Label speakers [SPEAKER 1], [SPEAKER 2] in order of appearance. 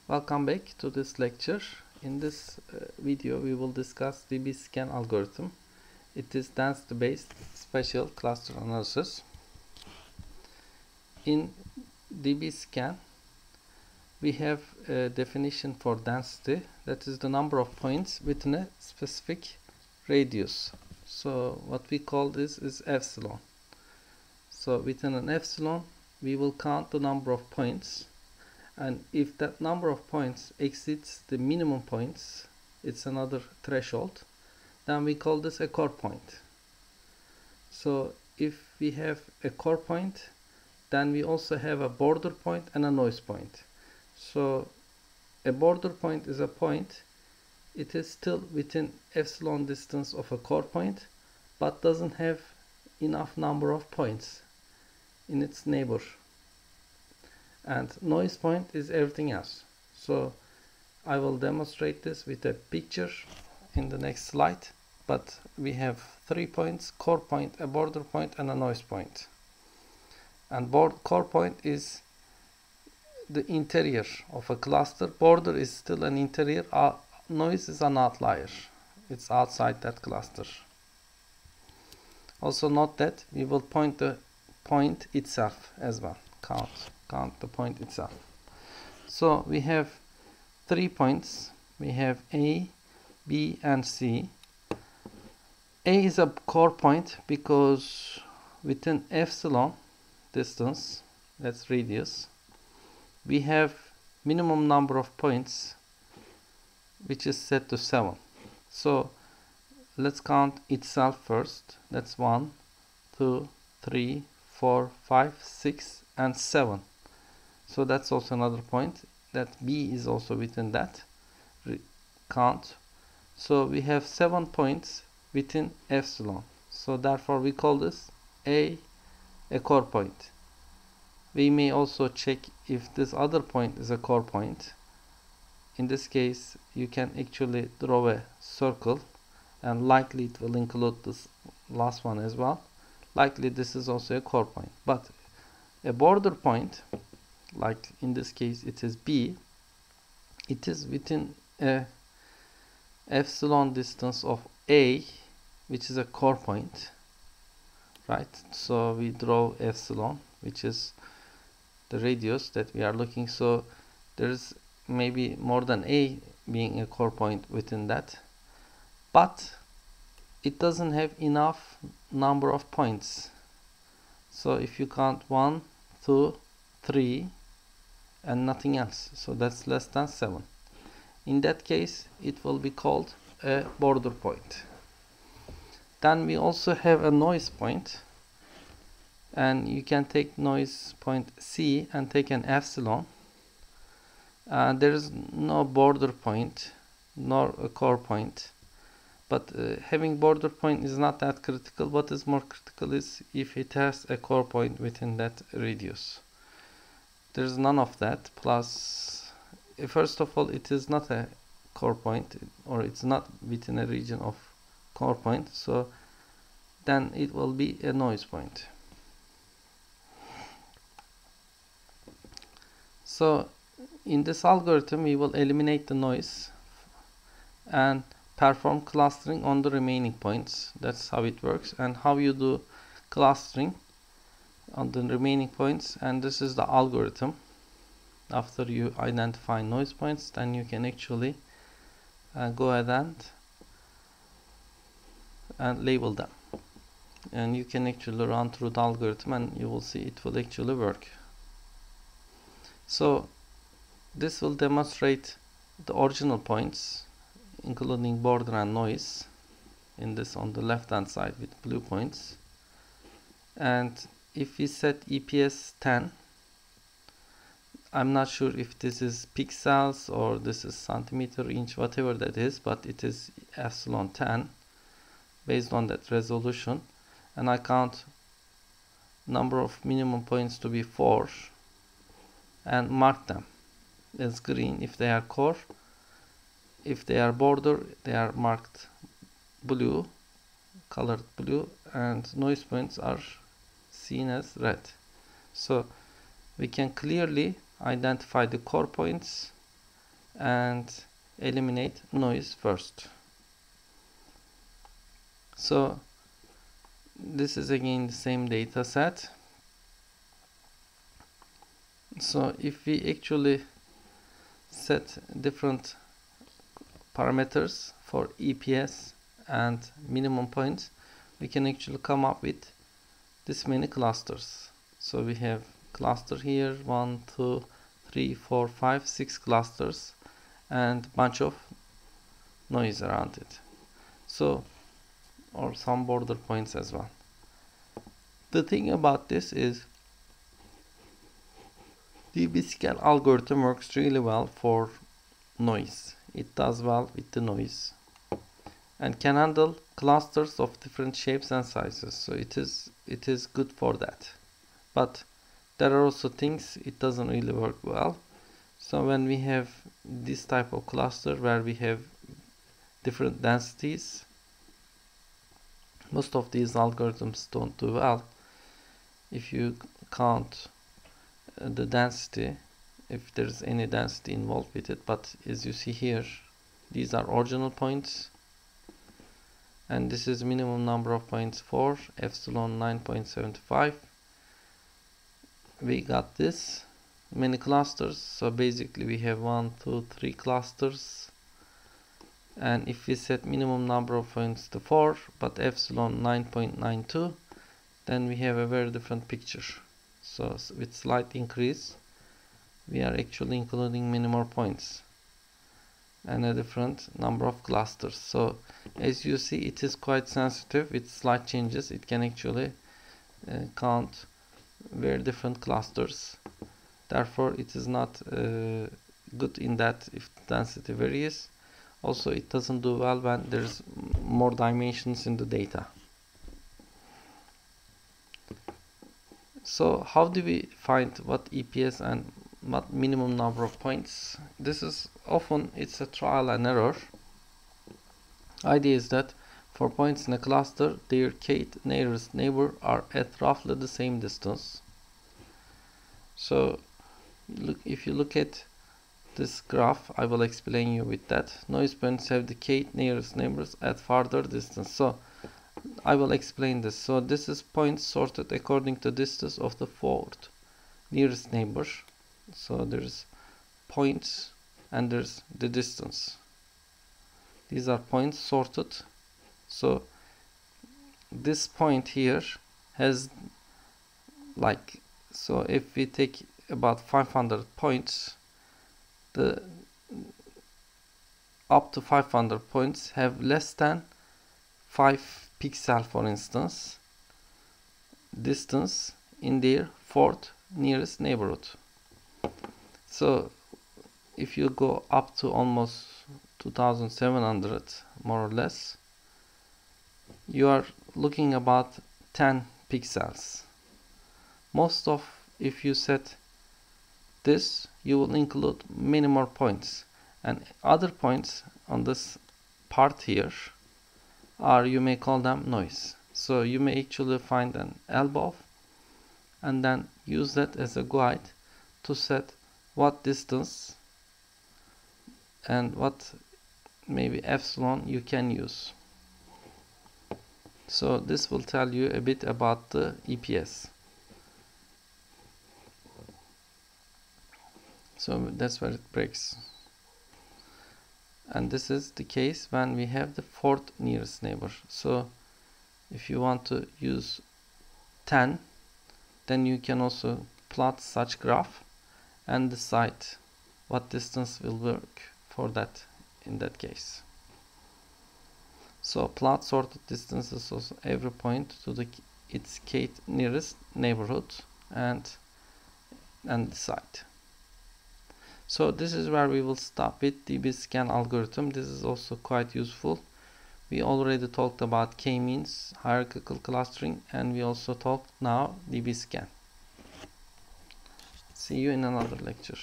[SPEAKER 1] Welcome back to this lecture. In this video we will discuss DBScan algorithm. It is density-based spatial cluster analysis. In DBScan we have a definition for density, that is the number of points within a specific radius. So what we call this is epsilon. So within an epsilon we will count the number of points, and if that number of points exceeds the minimum points, it's another threshold, then we call this a core point. So if we have a core point, then we also have a border point and a noise point. So a border point is a point, it is still within epsilon distance of a core point, but doesn't have enough number of points in its neighbor. And noise point is everything else. So I will demonstrate this with a picture in the next slide, but we have 3 points: core point, a border point, and a noise point. And core point is the interior of a cluster, border is still an interior, noise is an outlier, it's outside that cluster. Also note that we will point the point itself as well, count the point itself. So we have 3 points, we have A, B, and C. A is a core point because within epsilon distance, that's radius, we have minimum number of points which is set to 7. So let's count itself first. That's 1, 2, 3, 4, 5, 6, and 7. So that's also another point. That B is also within that count. So we have 7 points within epsilon. So therefore we call this a core point. We may also check if this other point is a core point. In this case you can actually draw a circle, and likely it will include this last one as well. Likely this is also a core point. But a border point, like in this case it is B, it is within a epsilon distance of A, which is a core point, right? So we draw epsilon, which is the radius that we are looking. So there is maybe more than A being a core point within that, but it doesn't have enough number of points. So if you count 1, 2, 3 and nothing else, so that's less than 7. In that case it will be called a border point. Then we also have a noise point, and you can take noise point C and take an epsilon. There is no border point nor a core point, but having border point is not that critical. What is more critical is if it has a core point within that radius. There is none of that. Plus, first of all, it is not a core point, or it's not within a region of core point, so then it will be a noise point. So in this algorithm we will eliminate the noise and perform clustering on the remaining points. That's how it works, and how you do clustering on the remaining points. And this is the algorithm. After you identify noise points, then you can actually go ahead and label them, and you can actually run through the algorithm and you will see it will actually work. So this will demonstrate the original points including border and noise in this on the left hand side with blue points. And if we set EPS 10, I'm not sure if this is pixels or this is centimeter, inch, whatever that is, but it is epsilon 10 based on that resolution. And I count number of minimum points to be 4 and mark them as green if they are core. If they are border, they are marked blue, colored blue, and noise points are seen as red. So we can clearly identify the core points and eliminate noise first. So this is again the same data set. So if we actually set different parameters for EPS and minimum points, we can actually come up with this many clusters. So we have cluster here, 1, 2, 3, 4, 5, 6 clusters and bunch of noise around it. So, or some border points as well. The thing about this is DBScan algorithm works really well for noise. It does well with the noise and can handle clusters of different shapes and sizes. So it is good for that. But there are also things it doesn't really work well. So when we have this type of cluster where we have different densities, most of these algorithms don't do well. If you count the density, if there's any density involved with it, but as you see here, these are original points and this is minimum number of points for epsilon 9.75. We got this many clusters, so basically we have 1, 2, 3 clusters, and if we set minimum number of points to 4 but epsilon 9.92, then we have a very different picture. So with slight increase we are actually including many more points and a different number of clusters. So as you see, it is quite sensitive. With slight changes it can actually count very different clusters. Therefore it is not good in that if density varies. Also it doesn't do well when there's more dimensions in the data. So how do we find what EPS and what minimum number of points? This is often it's a trial and error. Idea is that for points in a cluster, their kth nearest neighbor are at roughly the same distance. So look, if you look at this graph, I will explain you with that. Noise points have the kth nearest neighbors at farther distance. So I will explain this. So this is points sorted according to distance of the fourth nearest neighbor. So there's points and there's the distance. These are points sorted. So this point here has like, so if we take about 500 points, the up to 500 points have less than 5 pixel, for instance, distance in their fourth nearest neighborhood. So if you go up to almost 2700 more or less, you are looking about 10 pixels. Most of, if you set this, you will include many more points, and other points on this part here are, you may call them noise. So you may actually find an elbow and then use that as a guide to set what distance and what maybe epsilon you can use. So this will tell you a bit about the EPS. So that's where it breaks. And this is the case when we have the fourth nearest neighbor. So if you want to use 10, then you can also plot such graph and decide what distance will work for that in that case. So plot sorted distances of every point to the its kth nearest neighborhood and decide. So this is where we will stop with DBScan algorithm. This is also quite useful. We already talked about k-means, hierarchical clustering, and we also talked now DBScan. See you in another lecture.